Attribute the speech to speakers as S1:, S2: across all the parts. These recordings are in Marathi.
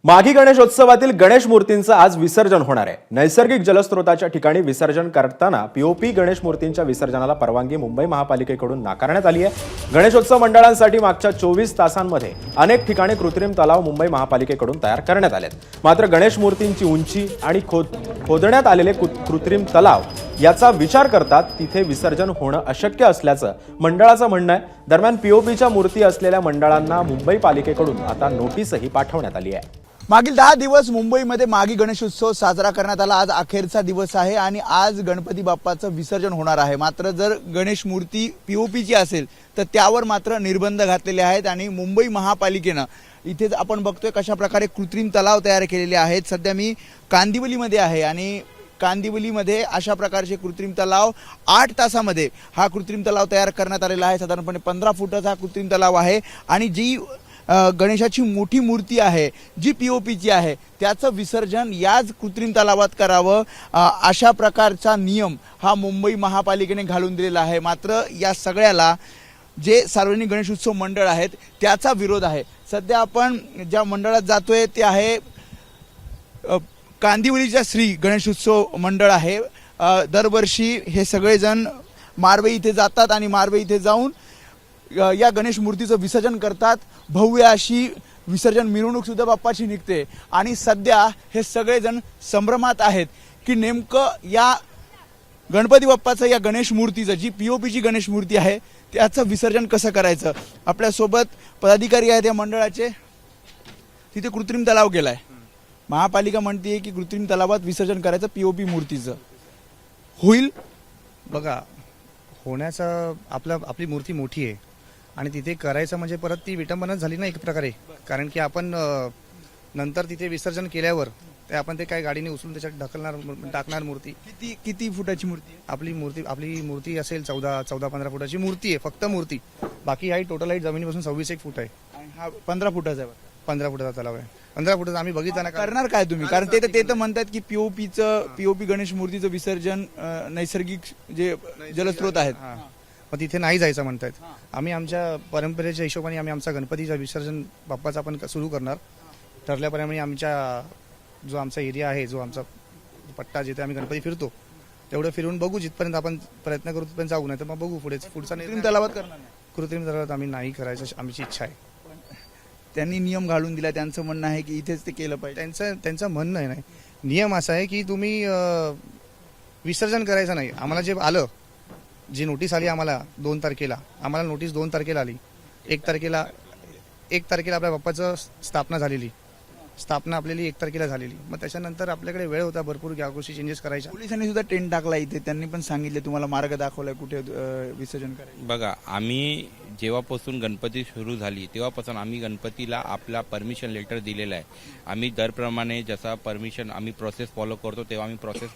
S1: माघी गणेशोत्सवातील गणेश मूर्तींचं आज विसर्जन होणार आहे। नैसर्गिक जलस्रोताच्या ठिकाणी विसर्जन करताना पीओपी गणेश मूर्तींच्या विसर्जनाला परवानगी मुंबई महापालिकेकडून नाकारण्यात आली आहे। गणेशोत्सव मंडळांसाठी मागच्या 24 तासांमध्ये अनेक ठिकाणी कृत्रिम तलाव मुंबई महापालिकेकडून तयार करण्यात आलेत। मात्र गणेश मूर्तींची उंची आणि खोदण्यात आलेले कृत्रिम तलाव याचा विचार करतात तिथे विसर्जन होणं अशक्य असल्याचं मंडळाचं म्हणणं आहे। दरम्यान पीओपीच्या मूर्ती असलेल्या मंडळांना मुंबई पालिकेकडून आता नोटीसही पाठवण्यात आली आहे।
S2: मागील 10 दिवस मुंबईमध्ये माघी गणेशोत्सव साजरा करण्यात आला। आज अखेरचा दिवस आहे आणि आज गणपती बाप्पाचं विसर्जन होणार आहे। मात्र जर गणेश मूर्ती पीओपीची असेल तर त्यावर मात्र निर्बंध घातलेले आहेत आणि मुंबई महापालिकेनं इथे आपण बघतोय कशा प्रकारे कृत्रिम तलाव तयार केलेले आहेत। सध्या मी कांदिवलीमध्ये आहे आणि कांदिवलीमध्ये अशा प्रकारचे कृत्रिम तलाव 8 तासामध्ये हा कृत्रिम तलाव तयार करण्यात आलेला आहे। साधारणपणे 15 फुटाचा हा कृत्रिम तलाव आहे आणि जी गणेशाची मोठी मूर्ती आहे जी पीओपीची आहे त्याचं विसर्जन याच कृत्रिम तलावात करावं अशा प्रकारचा नियम हा मुंबई महापालिकेने घालून दिलेला आहे। मात्र या सगळ्याला जे सार्वजनिक गणेशोत्सव मंडळ आहेत त्याचा विरोध आहे। सध्या आपण ज्या मंडळात जातोय ते आहे कांदिवलीच्या श्री गणेशोत्सव मंडळ आहे। दरवर्षी हे सगळेजण मारवे इथे जातात आणि मारवे इथे जाऊन या गणेश मूर्तीचं विसर्जन करतात। भव्य अशी विसर्जन मिरवणूक सुद्धा बाप्पाची निघते आणि सध्या हे सगळेजण संभ्रमात आहेत की नेमकं या गणपती बाप्पाचं या गणेश मूर्तीचं जी पीओपीची गणेश मूर्ती आहे त्याचं विसर्जन कसं करायचं। आपल्यासोबत पदाधिकारी आहेत या मंडळाचे। तिथे कृत्रिम तलाव केलाय, महापालिका म्हणते की कृत्रिम तलावात विसर्जन करायचं पीओपी मूर्तीचं होईल।
S3: बघा, होण्याचं आपली मूर्ती मोठी आहे आणि तिथे करायचं म्हणजे परत ती विटंबनाच झाली ना एक प्रकारे। कारण की आपण नंतर तिथे विसर्जन केल्यावर ते आपण ते काय गाडीने उचलून त्याच्यात टाकणार मूर्ती।
S2: किती फुटाची मूर्ती आहे?
S3: आपली मूर्ती असेल 14-15 फुटाची मूर्ती आहे, फक्त मूर्ती। बाकी हाईट टोटल हाईट जमिनीपासून 26 फूट आहे
S2: आणि हा 15 फुटाचा आहे।
S3: 15 फुटाचा तलाव आहे। 15 फुटाचा आम्ही बघितलं ना।
S2: करणार काय तुम्ही? कारण ते तर म्हणतात की पीओपी गणेश मूर्तीचं विसर्जन नैसर्गिक जे जलस्रोत आहेत
S3: मग तिथे नाही जायचं म्हणतात। आम्ही आमच्या परंपरेच्या हिशोबाने आम्ही आमचा गणपतीचं विसर्जन बाप्पाचं आपण सुरू करणार। ठरल्याप्रमाणे आमच्या जो आमचा एरिया आहे, जो आमचा पट्टा जिथे आम्ही गणपती फिरतो तेवढं फिरून बघू, जिथपर्यंत आपण प्रयत्न करू तिथपर्यंत जाऊ, नाही तर मग बघू पुढचा
S2: कृत्रिम तलावात करणार नाही।
S3: कृत्रिम तलावात आम्ही नाही करायचं आमची इच्छा आहे।
S2: त्यांनी नियम घालून दिला, त्यांचं म्हणणं आहे की इथेच ते केलं पाहिजे।
S3: त्यांचं म्हणणं आहे, नाही नियम असा आहे की तुम्ही विसर्जन करायचं नाही। आम्हाला जे आलं, जी नोटीस आली आम्हाला 2 तारखेला, आम्हाला नोटीस 2 तारखेला आली। 1 तारखेला आपल्या बाप्पाचं स्थापना आपल्याला 1 तारखेला झालेली। मग त्याच्यानंतर आपल्याकडे वेळ होता भरपूर या गोष्टी चेंजेस करायच्या।
S2: पोलिसांनी सुद्धा टेंट टाकला इथे, त्यांनी पण सांगितले तुम्हाला मार्ग दाखवलाय कुठे विसर्जन करायचं।
S4: बघा, आम्ही जेव्हापासून गणपती सुरू झाली तेव्हापासून आम्ही गणपतीला आपला परमिशन लेटर दिलेला आहे। आम्ही दरप्रमाणे जसा परमिशन आम्ही प्रोसेस फॉलो करतो तेव्हा आम्ही प्रोसेस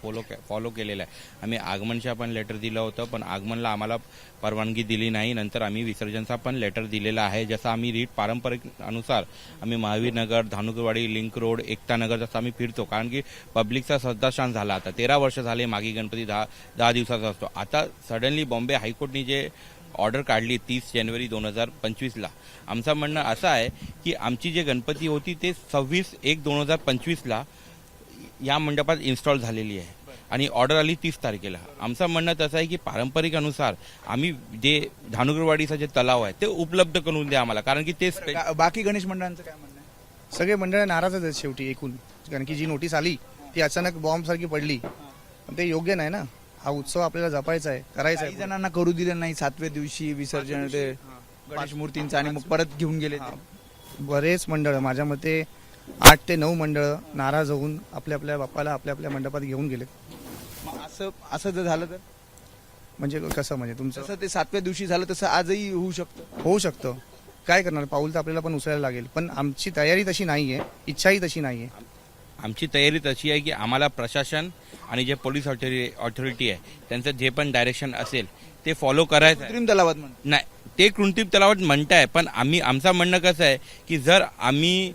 S4: फॉलो केलेला आहे। आम्ही आगमनचा पण लेटर दिलं होतं, पण आगमनला आम्हाला परवानगी दिली नाही। नंतर आम्ही विसर्जनचा पण लेटर दिलेला आहे। जसं आम्ही रीत पारंपरिक अनुसार आम्ही महावीर नगर, धानुकरवाडी, लिंक रोड, एकता नगर जसं आम्ही फिरतो। कारण की पब्लिकचा श्रद्धास्थान झाला। आता 13 वर्ष झाले मागे गणपती 10 दिवसाचा असतो। आता सडनली बॉम्बे हायकोर्टने जे ऑर्डर काढली 30 जानेवारी 2025ला, आमचं म्हणणं असं आहे की आमची जे गणपती होती ते 26/1/2025ला या मंडपात इन्स्टॉल झालेली आहे आणि ऑर्डर आली 30 तारखेला। आमचं म्हणणं तसं आहे की पारंपरिक अनुसार आम्ही जे धानुकरवाडीचा जे तलाव आहे ते उपलब्ध करून द्या आम्हाला। कारण की ते
S2: बाकी गणेश मंडळांचं काय म्हणणं आहे?
S3: सगळे मंडळ नाराजच आहेत शेवटी एकूण। कारण की जी नोटीस आली ती अचानक बॉम्ब सारखी पडली, पण ते योग्य नाही ना। हा उत्सव आपल्याला जपायचा आहे, करायचा आहे।
S2: काही जणांना करू दिलं नाही 7व्या दिवशी विसर्जन ते गणेश मूर्तींचं आणि मग परत घेऊन गेले ते।
S3: बरेच मंडळ, माझ्या मते 8 ते 9 मंडळ नाराज होऊन आपल्या बाप्पाला आपल्या मंडपात घेऊन गेले।
S2: असं जर झालं तर
S3: म्हणजे कसं, म्हणजे तुमचं
S2: जसं ते 7व्या दिवशी झालं तसं आजही होऊ शकतं।
S3: काय करणार, पाऊल तर आपल्याला पण उचलायला लागेल। पण आमची तयारी तशी नाहीये, इच्छाही तशी नाहीये।
S4: आमची तयारी तशी आहे की आम्हाला प्रशासन आणि जे पोलीस ऑथॉरिटी आहे त्यांचं जे पण डायरेक्शन असेल ते फॉलो करायचं।
S2: कृत्रिम तलावात
S4: नाही, ते कृत्रिम तलावात म्हणताय, पण आमचं म्हणणं कसं आहे की जर आम्ही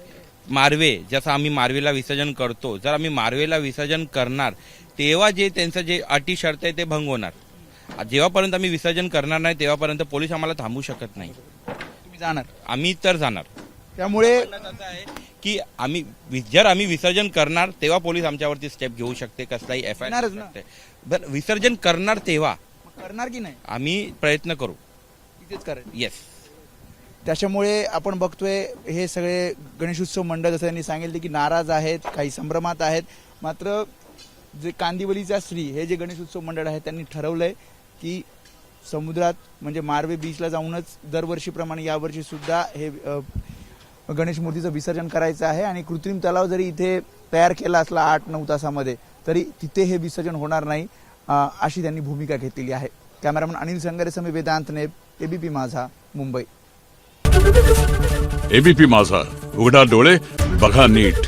S4: जसं आम्ही मारवेला विसर्जन करतो, जर आम्ही मारवेला विसर्जन करणार तेव्हा जे त्यांचं जे अटी शर्त आहे ते भंग होणार। जेव्हापर्यंत आम्ही विसर्जन करणार नाही तेव्हापर्यंत पोलीस आम्हाला थांबवू शकत नाही।
S2: तुम्ही जाणार?
S4: आम्ही तर जाणार।
S2: त्यामुळे
S4: की जर आम्ही विसर्जन करणार तेव्हा पोलीस आमच्यावरती स्टेप घेऊ शकते, कसलाही
S2: करणारच ना.
S4: शकते. बरं, विसर्जन करणार तेव्हा
S2: मग करणार की नाही
S4: आम्ही प्रयत्न करू.
S2: तिथेच करायचं.
S4: येस.
S2: त्याच्यामुळे आपण बघतोय हे सगळे गणेशोत्सव मंडळ जसं त्यांनी सांगितले की नाराज आहेत, काही संभ्रमात आहेत. मात्र जे कांदिवलीचा श्री हे जे गणेशोत्सव मंडळ आहे त्यांनी ठरवलंय की समुद्रात म्हणजे मारवे बीचला जाऊनच दरवर्षीप्रमाणे यावर्षी सुद्धा हे गणेश मूर्तीचं विसर्जन करायचं आहे. आणि कृत्रिम तलाव जरी इथे तयार केला असला 8-9 तासामध्ये तरी तिथे हे विसर्जन होणार नाही अशी त्यांनी भूमिका घेतलेली आहे. कॅमेरामन अनिल संगारेसह वेदांत नेब, एबीपी माझा, मुंबई.
S5: एबीपी माझा, उघडा डोळे बघा नीट.